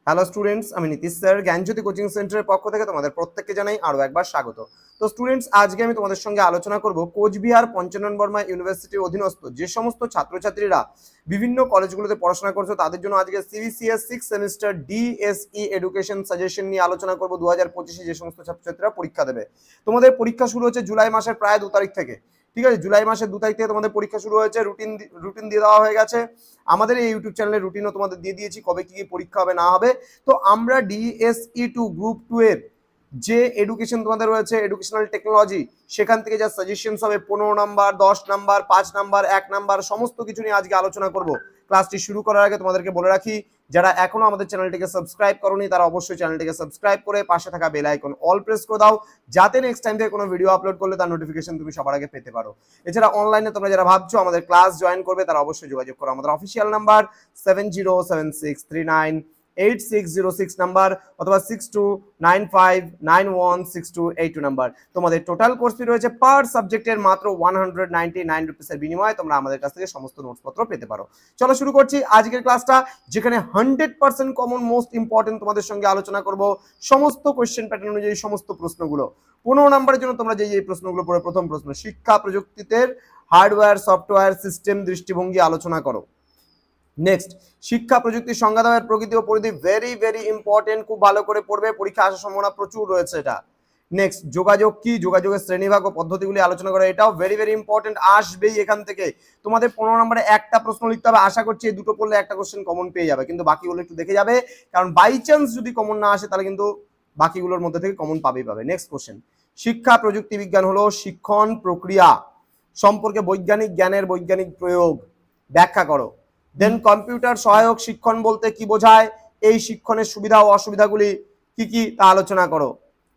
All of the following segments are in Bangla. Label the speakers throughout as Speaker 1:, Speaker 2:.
Speaker 1: হ্যালো স্টুডেন্টস, আমি নীতিশ স্যার জ্ঞানজ্যোতি কোচিং সেন্টারের পক্ষ থেকে তোমাদের প্রত্যেককে জানাই আরও একবার স্বাগত। তো স্টুডেন্টস, আজকে আমি তোমাদের সঙ্গে আলোচনা করব কোচবিহার পঞ্চানন বর্মা ইউনিভার্সিটির অধীনস্থ যে সমস্ত ছাত্রছাত্রীরা বিভিন্ন কলেজগুলোতে পড়াশোনা করছো তাদের জন্য আজকে CBCS 6 semester DSE education suggestion নিয়ে আলোচনা করব। 2025 যে সমস্ত ছাত্রছাত্রীরা পরীক্ষা দেবে, তোমাদের পরীক্ষা শুরু হচ্ছে জুলাই মাসের প্রায় 2 তারিখ থেকে। ঠিক আছে, জুলাই মাসের 2 তারিখ থেকে তোমাদের পরীক্ষা শুরু হয়েছে। রুটিন দিয়ে দেওয়া হয়ে গেছে। আমাদের এই ইউটিউব চ্যানেলে রুটিনও তোমাদের দিয়ে দিয়েছি কবে কি পরীক্ষা হবে না হবে। তো আমরা ডিএসই 2 গ্রুপ 2 এর যে এডুকেশন তোমাদের রয়েছে, এডুকেশনাল টেকনোলজি, সেখান থেকে যা সাজেশনস হবে 15 নাম্বার, 10 নাম্বার, 5 নাম্বার, 1 নাম্বার, সমস্ত কিছু নিয়ে আজকে আলোচনা করব। ক্লাসটি শুরু করার আগে তোমাদেরকে বলে রাখি, যারা এখনো আমাদের চ্যানেলটিকে সাবস্ক্রাইব করোনি তারা অবশ্যই চ্যানেলটিকে সাবস্ক্রাইব করে পাশে থাকা বেল আইকন অল প্রেস করে দাও, যাতে নেক্সট টাইম থেকে কোনো ভিডিও আপলোড করলে তার নোটিফিকেশন তুমি সবার আগে পেতে পারো। এছাড়া অনলাইনে তোমরা যারা ভাবছো আমাদের ক্লাস জয়েন করবে তারা অবশ্যই যোগাযোগ করো। আমাদের অফিসিয়াল নাম্বার 7076398606 নাম্বার অথবা 6295916282 নাম্বার। তোমাদের টোটাল কোর্স ফি রয়েছে পার সাবজেক্টের মাত্র 199 রুপিসের বিনিময়ে তোমরা আমাদের কাছ থেকে সমস্ত নোটসপত্র পেতে পারো। চলো শুরু করছি আজকের ক্লাসটা, যেখানে 100% কমন মোস্ট ইম্পর্টেন্ট তোমাদের সঙ্গে আলোচনা করব সমস্ত কোয়েশ্চেন প্যাটার্ন অনুযায়ী সমস্ত প্রশ্নগুলো। 15 নম্বরের জন্য তোমরা যে প্রশ্নগুলো পড়ে, প্রথম প্রশ্ন, শিক্ষা প্রযুক্তিতে হার্ডওয়্যার, সফটওয়্যার, সিস্টেম, দৃষ্টিভঙ্গি আলোচনা করো। নেক্সট, শিক্ষা প্রযুক্তির সংজ্ঞা দেওয়ার প্রকৃতি ও পরিধি, ভেরি ভেরি ইম্পর্টেন্ট, খুব ভালো করে পড়বে, পরীক্ষা আসার সম্ভাবনা প্রচুর রয়েছে এটা। নেক্সট, যোগাযোগ কি, যোগাযোগের শ্রেণীভাগ ও পদ্ধতিগুলি আলোচনা করা, এটাও ভেরি ভেরি ইম্পর্টেন্ট, আসবেই এখান থেকে। তোমাদের 15 নম্বরে একটা প্রশ্ন লিখতে হবে, আশা করছি এই দুটো পড়লে একটা কোশ্চেন কমন পেয়ে যাবে, কিন্তু বাকিগুলো একটু দেখে যাবে, কারণ বাই চান্স যদি কমন না আসে তাহলে কিন্তু বাকিগুলোর মধ্যে থেকে কমন পাবেই পাবে। নেক্সট কোশ্চেন, শিক্ষা প্রযুক্তি বিজ্ঞান হলো শিক্ষণ প্রক্রিয়া সম্পর্কে বৈজ্ঞানিক জ্ঞানের বৈজ্ঞানিক প্রয়োগ, ব্যাখ্যা করো। দেন কম্পিউটার সহায়ক শিক্ষণ বলতে কি বোঝায়, এই শিক্ষণের সুবিধা ও অসুবিধাগুলি কি কি তা আলোচনা করো।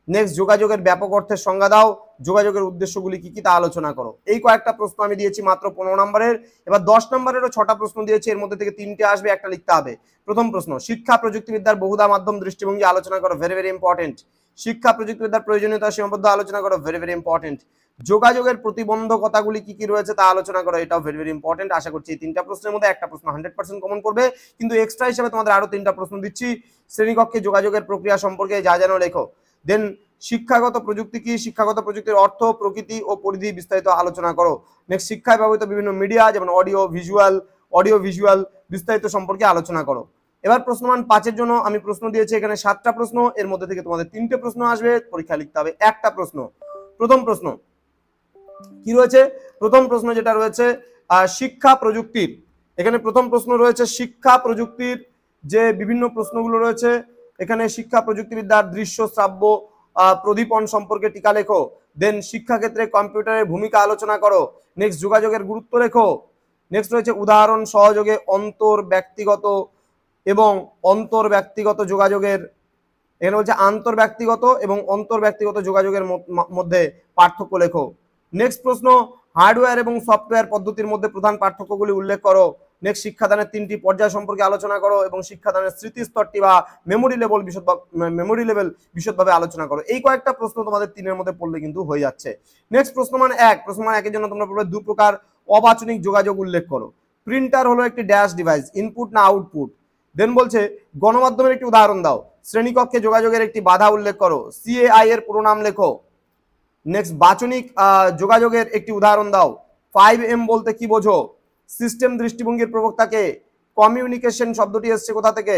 Speaker 1: নেক্সট, যোগাযোগের ব্যাপক অর্থের সংজ্ঞা দাও, যোগাযোগের উদ্দেশ্যগুলি কি কি তা আলোচনা করো। এই কয়েকটা প্রশ্ন আমি দিয়েছি মাত্র 15 নম্বরের। এবার 10 নম্বরেরও 6টা প্রশ্ন দিয়েছি, এর মধ্যে থেকে 3টে আসবে, একটা লিখতে হবে। প্রথম প্রশ্ন, শিক্ষা প্রযুক্তিবিদ্যার বহুধা মাধ্যম দৃষ্টিভঙ্গি আলোচনা করো, ভেরি ভেরি ইম্পর্টেন্ট। শিক্ষা প্রযুক্তিবিদ্যার প্রয়োজনীয়তা সীমাবদ্ধ আলোচনা করো, ভেরি ভেরি ইম্পর্টেন্ট। যোগাযোগের প্রতিবন্ধকতাগুলি কি কি রয়েছে তা আলোচনা করো, এটাও ভেরি ভেরি ইম্পর্টেন্ট। আশা করছি এই 3টা প্রশ্নের মধ্যে একটা প্রশ্ন 100% কমন করবে, কিন্তু এক্সট্রা হিসেবে তোমাদের আরো 3টা প্রশ্ন দিচ্ছি। শ্রেণীকক্ষে যোগাযোগের প্রক্রিয়া সম্পর্কে যা জানো লেখো। দেন শিক্ষাগত প্রযুক্তি কি, শিক্ষাগত প্রযুক্তির অর্থ, প্রকৃতি ও পরিধি বিস্তারিত আলোচনা করো। নেক্সট, শিক্ষায় ব্যবহৃত বিভিন্ন মিডিয়া যেমন অডিও ভিজুয়াল বিস্তারিত সম্পর্কে আলোচনা করো। এবার প্রশ্নমান 5-এর জন্য আমি প্রশ্ন দিয়েছি এখানে 7টা প্রশ্ন, এর মধ্যে থেকে তোমাদের 3টে প্রশ্ন আসবে, পরীক্ষা লিখতে হবে একটা প্রশ্ন। প্রথম প্রশ্ন কি রয়েছে, প্রথম প্রশ্ন যেটা রয়েছে শিক্ষা প্রযুক্তির, এখানে প্রথম প্রশ্ন রয়েছে শিক্ষা প্রযুক্তির যে বিভিন্ন প্রশ্নগুলো রয়েছে এখানে, শিক্ষা প্রযুক্তিবিদ্যার দৃশ্য শ্রাব্য প্রদীপন সম্পর্কে টিকা লেখো। দেন শিক্ষাক্ষেত্রে কম্পিউটারের ভূমিকা আলোচনা করো। নেক্সট, যোগাযোগের গুরুত্ব লেখো। নেক্সট রয়েছে উদাহরণ সহযোগে অন্তর ব্যক্তিগত যোগাযোগের, এখানে বলছে আন্তর্ব্যক্তিগত এবং অন্তর্ব্যক্তিগত যোগাযোগের মধ্যে পার্থক্য লেখো। নেক্সট প্রশ্ন, হার্ডওয়্যার এবং সফটওয়্যার পদ্ধতির মধ্যে প্রধান পার্থক্যগুলি উল্লেখ করো। নেক্সট, শিক্ষাদানের 3টি পর্যায় সম্পর্কে আলোচনা করো এবং শিক্ষাদানের স্মৃতিস্তরটি বা মেমোরি লেভেল বিশদভাবে আলোচনা করো। এই কয়েকটা প্রশ্ন তোমাদের 3-এর মধ্যে পড়লে কিন্তু হয়ে যাচ্ছে। নেক্সট, প্রশ্নমান 1 এর জন্য তোমরা পড়বে 2 প্রকার অবাচনিক যোগাযোগ উল্লেখ করো। প্রিন্টার হলো একটি ড্যাশ ডিভাইস, ইনপুট না আউটপুট। দেন বলছে গণমাধ্যমের একটি উদাহরণ দাও। শ্রেণীকক্ষে যোগাযোগের একটি বাধা উল্লেখ করো, সিএআই এর পুরো নাম লেখো। নেক্সট, বাচনিক যোগাযোগের একটি উদাহরণ দাও, 5M বলতে কি বোঝো। সিস্টেম দৃষ্টিভঙ্গির প্রবক্তাকে, কমিউনিকেশন শব্দটি এসছে কোথা থেকে,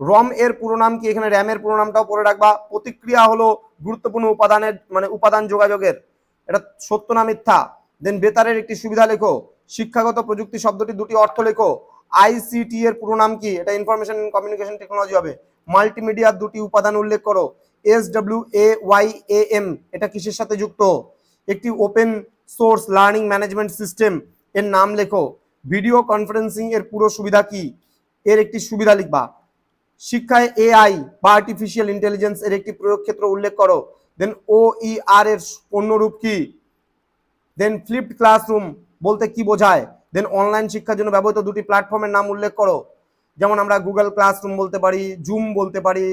Speaker 1: রম এর পুরো নাম কি, এখানে র্যাম এর পুরো নামটাও পড়ে রাখবা। প্রতিক্রিয়া হলো গুরুত্বপূর্ণ উপাদান যোগাযোগের, এটা সত্য না মিথ্যা। দেন বেতারের একটি সুবিধা লেখো। শিক্ষাগত প্রযুক্তি শব্দটি 2টি অর্থ লেখো। আইসিটি এর পুরো নাম কি, এটা ইনফরমেশন এন্ড কমিউনিকেশন টেকনোলজি হবে। মাল্টিমিডিয়ার 2টি উপাদান উল্লেখ করো। SWAYAM এটা কিসের সাথে যুক্ত, একটি open source learning management system, এর নাম লেখো। ভিডিও কনফারেন্সিং এর পুরো সুবিধা কি, এর একটি সুবিধা লিখবা। শিক্ষায় এআই বা আর্টিফিশিয়াল ইন্টেলিজেন্স এর একটি প্রয়োগ ক্ষেত্র উল্লেখ করো। দেন OER এর অন্যরূপ কি। দেন ফ্লিপড ক্লাসরুম বলতে কি বোঝায়। দেন অনলাইন শিক্ষার জন্য ব্যবহৃত 2টি প্ল্যাটফর্মের নাম উল্লেখ করো, যেমন আমরা গুগল ক্লাসরুম বলতে পারি, জুম বলতে পারি,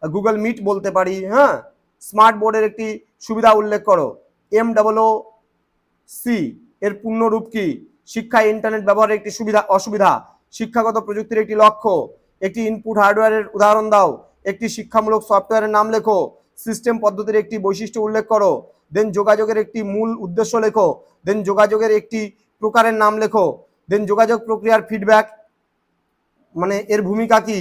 Speaker 1: গুগল মিট বলতে পারি। হ্যাঁ, স্মার্ট বোর্ডের একটি সুবিধা উল্লেখ করো। MOOC এর পূর্ণরূপ কি। শিক্ষায় ইন্টারনেট ব্যবহারের একটি সুবিধা অসুবিধা। শিক্ষাগত প্রযুক্তির একটি লক্ষ্য। একটি ইনপুট হার্ডওয়্যারের উদাহরণ দাও, একটি শিক্ষামূলক সফটওয়্যারের নাম লেখো, সিস্টেম পদ্ধতির একটি বৈশিষ্ট্য উল্লেখ করো, দেন যোগাযোগের একটি মূল উদ্দেশ্য লেখো, দেন যোগাযোগের একটি প্রকারের নাম লেখো, দেন যোগাযোগ প্রক্রিয়ার ফিডব্যাক মানে এর ভূমিকা কি,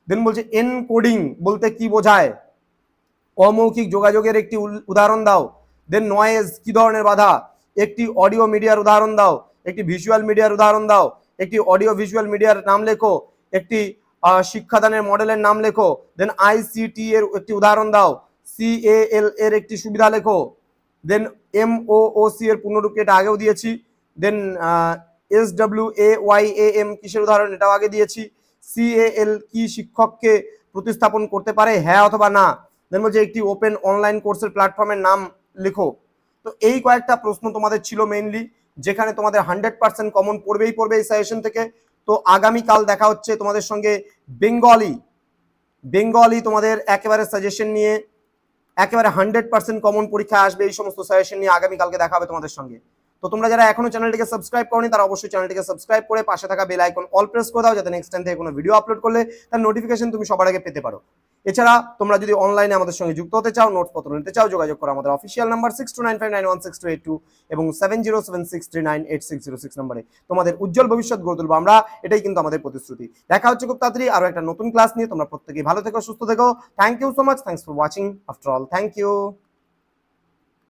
Speaker 1: দেন বলছে এনকোডিং বলতে কি বোঝায়, অমৌখিক যোগাযোগের একটি উদাহরণ দাও, দেন নয়েজ কি ধরনের বাধা, একটি অডিও মিডিয়ার উদাহরণ দাও, একটি ভিজুয়াল মিডিয়ার উদাহরণ দাও, একটি অডিও ভিজুয়াল মিডিয়ার নাম লেখো, একটি শিক্ষাদানের মডেলের নাম লেখো, দেন আইসিটি এর একটি উদাহরণ দাও, সিএএল এর একটি সুবিধা লেখো, দেন এমওওসি এর পূর্ণরূপ এটা আগেও দিয়েছি, দেন SWAYAM কিসের উদাহরণ এটাও আগে দিয়েছি, CAL কি শিক্ষককে প্রতিস্থাপন করতে পারে হ্যাঁ অথবা না, দেন বলছে একটি ওপেন অনলাইন কোর্সের প্ল্যাটফর্মের নাম লেখো। তো এই কয়েকটা প্রশ্ন তোমাদের ছিল মেইনলি, যেখানে তোমাদের 100% কমন পড়বেই পড়বে এই সাজেশন থেকে। তো আগামীকাল দেখা হচ্ছে তোমাদের সঙ্গে বেঙ্গলি তোমাদের একেবারে সাজেশন নিয়ে, একেবারে 100% কমন পরীক্ষা আসবে এই সমস্ত সাজেশন নিয়ে আগামীকালকে দেখা হবে তোমাদের সঙ্গে। তো তোমরা যারা এখনো চ্যানেলটিকে সাবস্ক্রাইব করনি তারা অবশ্যই চ্যানেলটিকে সাবস্ক্রাইব করে পাশে থাকা বেল আইকন অল প্রেস করে দাও, যাতে নেক্সট টাইম থেকে কোনো ভিডিও আপলোড করলে তার নোটিফিকেশন তুমি সবার আগে পেতে পারো। এছাড়া তোমরা যদি অনলাইনে আমাদের সঙ্গে যুক্ত হতে চাও, নোটস পত্র নিতে চাও, যোগাযোগ করো আমাদের অফিসিয়াল নাম্বার 6295916282 এবং 7076398606 নম্বরে। তোমাদের উজ্জ্বল ভবিষ্যৎ গড়ে তুলবো আমরা, এটাই কিন্তু আমাদের প্রতিশ্রুতি। দেখা হচ্ছে খুব তাড়াতাড়ি আরো একটা নতুন ক্লাস নিয়ে। তোমরা প্রত্যেকেই ভালো থেকো, সুস্থ থেকো। Thank you so much, thanks for watching after all, thank you.